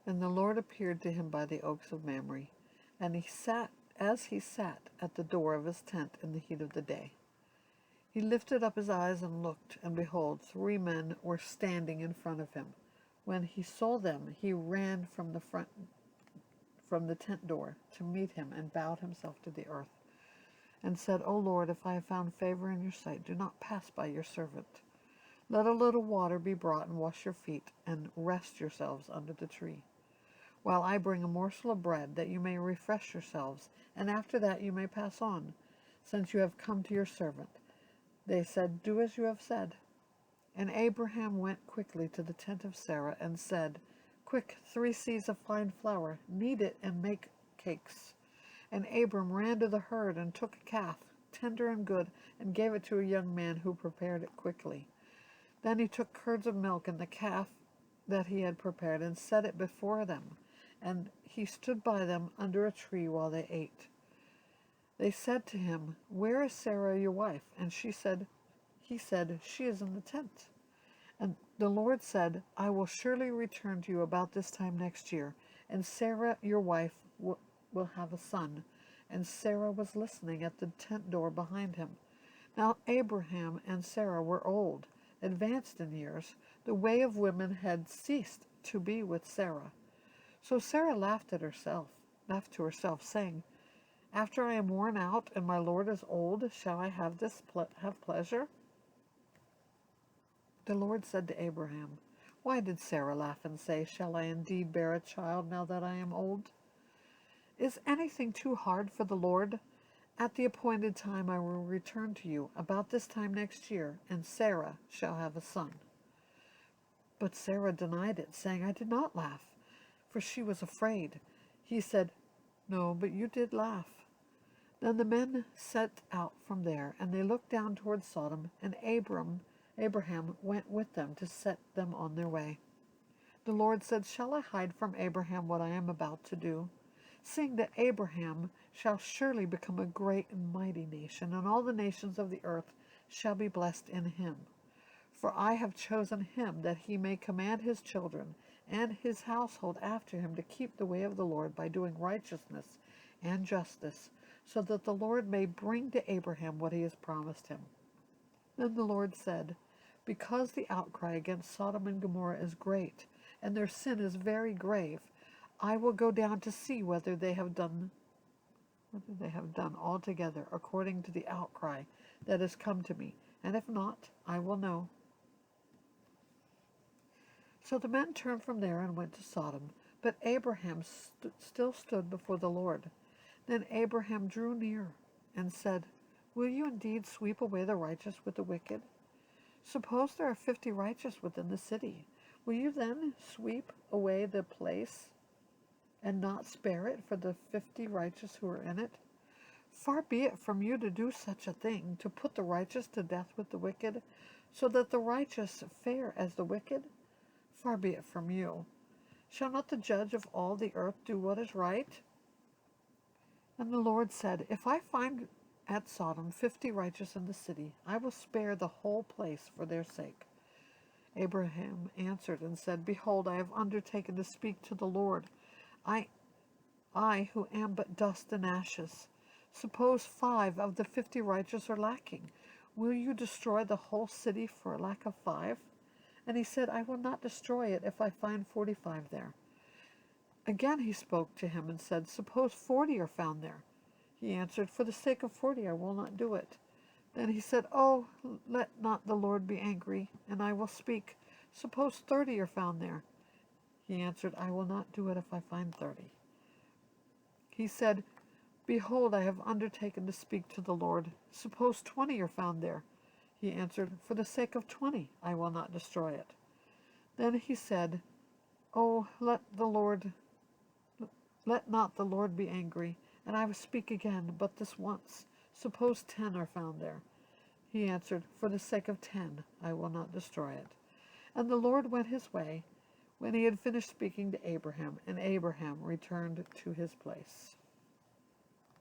And the Lord appeared to him by the oaks of Mamre, and he sat at the door of his tent in the heat of the day. He lifted up his eyes and looked, and behold, 3 men were standing in front of him. When he saw them, he ran from the tent door to meet him and bowed himself to the earth, and said, O Lord, if I have found favor in your sight, do not pass by your servant. Let a little water be brought and wash your feet, and rest yourselves under the tree, while I bring a morsel of bread, that you may refresh yourselves, and after that you may pass on, since you have come to your servant. They said, Do as you have said. And Abraham went quickly to the tent of Sarah and said, Quick, 3 seahs of fine flour, knead it and make cakes. And Abram ran to the herd and took a calf, tender and good, and gave it to a young man who prepared it quickly. Then he took curds of milk and the calf that he had prepared and set it before them, and he stood by them under a tree while they ate. They said to him, Where is Sarah your wife? And he said, She is in the tent. And the Lord said, I will surely return to you about this time next year, and Sarah your wife will have a son. And Sarah was listening at the tent door behind him. Now Abraham and Sarah were old, advanced in years. The way of women had ceased to be with Sarah. So Sarah laughed to herself, saying, After I am worn out and my Lord is old, shall I have pleasure? The Lord said to Abraham, Why did Sarah laugh and say, Shall I indeed bear a child now that I am old? Is anything too hard for the Lord? At the appointed time I will return to you, about this time next year, and Sarah shall have a son. But Sarah denied it, saying, I did not laugh, for she was afraid. He said, No, but you did laugh. Then the men set out from there, and they looked down toward Sodom, and Abraham went with them to set them on their way. The Lord said, Shall I hide from Abraham what I am about to do? Seeing that Abraham shall surely become a great and mighty nation, and all the nations of the earth shall be blessed in him. For I have chosen him that he may command his children and his household after him to keep the way of the Lord by doing righteousness and justice, so that the Lord may bring to Abraham what he has promised him. Then the Lord said, Because the outcry against Sodom and Gomorrah is great, and their sin is very grave, I will go down to see whether they have done altogether according to the outcry that has come to me, and if not, I will know. So the men turned from there and went to Sodom, but Abraham still stood before the Lord. Then Abraham drew near and said, Will you indeed sweep away the righteous with the wicked? Suppose there are 50 righteous within the city. Will you then sweep away the place and not spare it for the 50 righteous who are in it? Far be it from you to do such a thing, to put the righteous to death with the wicked, so that the righteous fare as the wicked? Far be it from you. Shall not the judge of all the earth do what is right? And the Lord said, If I find at Sodom 50 righteous in the city, I will spare the whole place for their sake. Abraham answered and said, Behold, I have undertaken to speak to the Lord, I who am but dust and ashes. Suppose 5 of the 50 righteous are lacking. Will you destroy the whole city for lack of 5? And he said, I will not destroy it if I find 45 there. Again he spoke to him and said, Suppose 40 are found there. He answered, For the sake of 40 I will not do it. Then he said, Oh, let not the Lord be angry, and I will speak. Suppose 30 are found there. He answered, I will not do it if I find 30. He said, Behold, I have undertaken to speak to the Lord. Suppose 20 are found there. He answered, For the sake of 20 I will not destroy it. Then he said, Oh, let not the Lord be angry, and I will speak again, but this once. Suppose 10 are found there. He answered, For the sake of 10 I will not destroy it. And the Lord went his way when he had finished speaking to Abraham, and Abraham returned to his place.